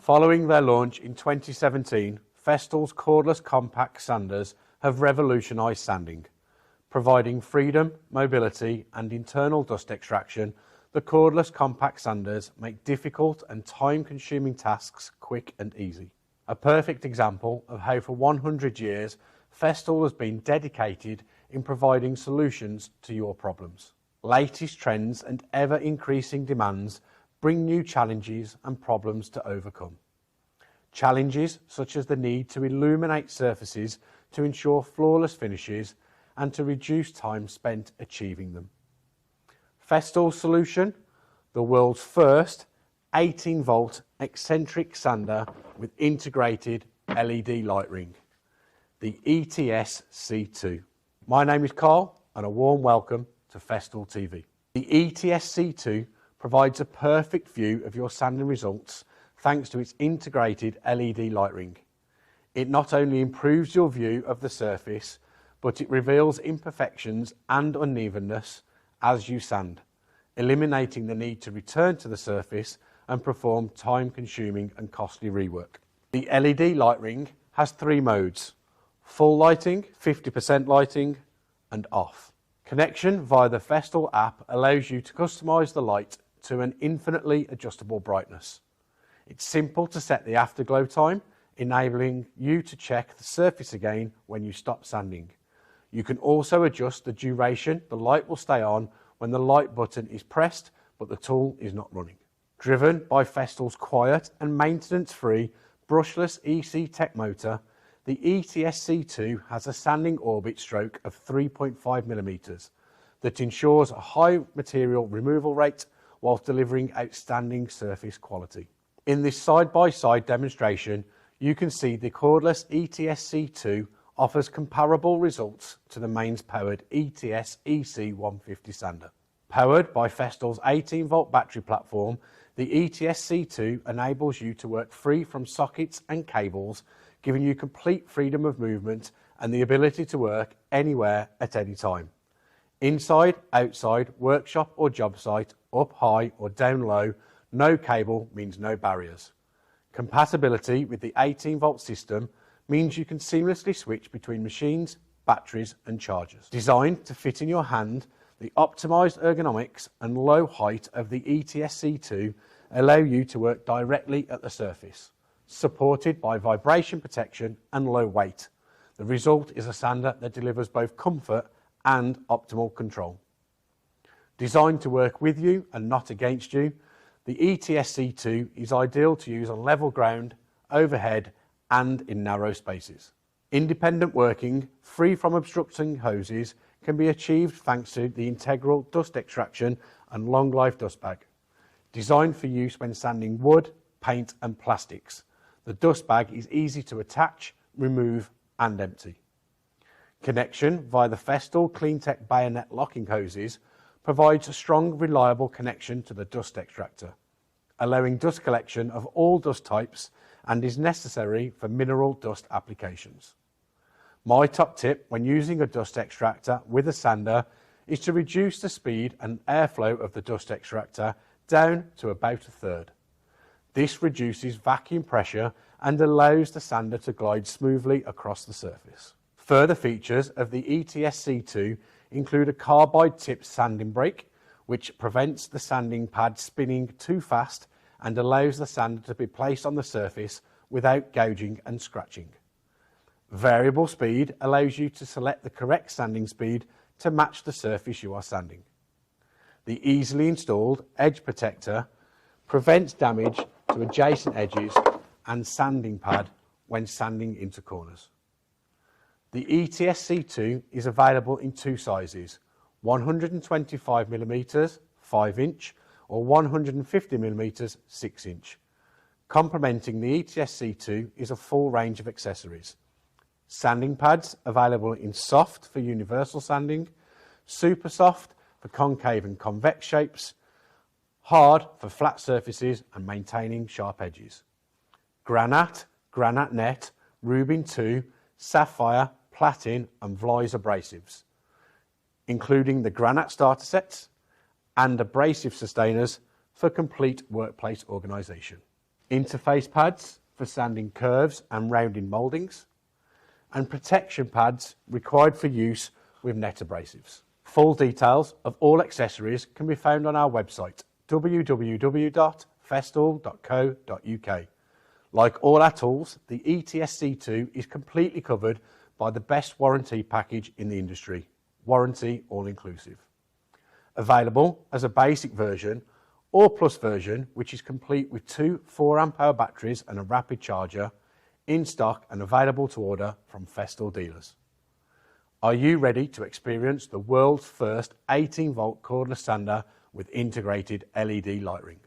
Following their launch in 2017, Festool's cordless compact sanders have revolutionised sanding. Providing freedom, mobility and internal dust extraction, the cordless compact sanders make difficult and time-consuming tasks quick and easy. A perfect example of how for 100 years Festool has been dedicated in providing solutions to your problems. Latest trends and ever-increasing demands bring new challenges and problems to overcome. Challenges such as the need to illuminate surfaces to ensure flawless finishes and to reduce time spent achieving them. Festool's solution, the world's first 18-volt eccentric sander with integrated LED light ring, the ETSC2. My name is Carl and a warm welcome to Festool TV. The ETSC2 provides a perfect view of your sanding results thanks to its integrated LED light ring. It not only improves your view of the surface, but it reveals imperfections and unevenness as you sand, eliminating the need to return to the surface and perform time-consuming and costly rework. The LED light ring has 3 modes: full lighting, 50% lighting, and off. Connection via the Festool app allows you to customise the light to an infinitely adjustable brightness. It's simple to set the afterglow time, enabling you to check the surface again when you stop sanding. You can also adjust the duration the light will stay on when the light button is pressed but the tool is not running. Driven by Festool's quiet and maintenance-free brushless EC Tech motor, the ETSC2 has a sanding orbit stroke of 3.5mm that ensures a high material removal rate whilst delivering outstanding surface quality. In this side-by-side demonstration, you can see the cordless ETSC2 offers comparable results to the mains-powered ETS EC150 sander. Powered by Festool's 18-volt battery platform, the ETSC2 enables you to work free from sockets and cables, giving you complete freedom of movement and the ability to work anywhere at any time. Inside, outside, workshop or job site, up high or down low, no cable means no barriers. Compatibility with the 18-volt system means you can seamlessly switch between machines, batteries and chargers. Designed to fit in your hand, the optimised ergonomics and low height of the ETSC2 allow you to work directly at the surface, supported by vibration protection and low weight. The result is a sander that delivers both comfort and optimal control. Designed to work with you and not against you, the ETSC2 is ideal to use on level ground, overhead and in narrow spaces. Independent working, free from obstructing hoses, can be achieved thanks to the integral dust extraction and long life dust bag. Designed for use when sanding wood, paint and plastics, the dust bag is easy to attach, remove and empty. Connection via the Festool CleanTech bayonet locking hoses provides a strong, reliable connection to the dust extractor, allowing dust collection of all dust types and is necessary for mineral dust applications. My top tip when using a dust extractor with a sander is to reduce the speed and airflow of the dust extractor down to about 1/3. This reduces vacuum pressure and allows the sander to glide smoothly across the surface. Further features of the ETSC2 include a carbide tipped sanding brake, which prevents the sanding pad spinning too fast and allows the sander to be placed on the surface without gouging and scratching. Variable speed allows you to select the correct sanding speed to match the surface you are sanding. The easily installed edge protector prevents damage to adjacent edges and sanding pad when sanding into corners. The ETSC2 is available in 2 sizes, 125mm 5" or 150mm 6". Complementing the ETSC2 is a full range of accessories. Sanding pads available in soft for universal sanding, super soft for concave and convex shapes, hard for flat surfaces and maintaining sharp edges. Granite, granite net, Rubin 2, sapphire, platin and Vlies abrasives, including the granite starter sets and abrasive sustainers for complete workplace organisation. interface pads for sanding curves and rounding mouldings, and protection pads required for use with net abrasives. Full details of all accessories can be found on our website www.festool.co.uk. Like all our tools, the ETSC2 is completely covered by the best warranty package in the industry, warranty all-inclusive. Available as a basic version or plus version, which is complete with 2 4-amp-hour batteries and a rapid charger, in stock and available to order from Festool dealers. Are you ready to experience the world's first 18-volt cordless sander with integrated LED light ring?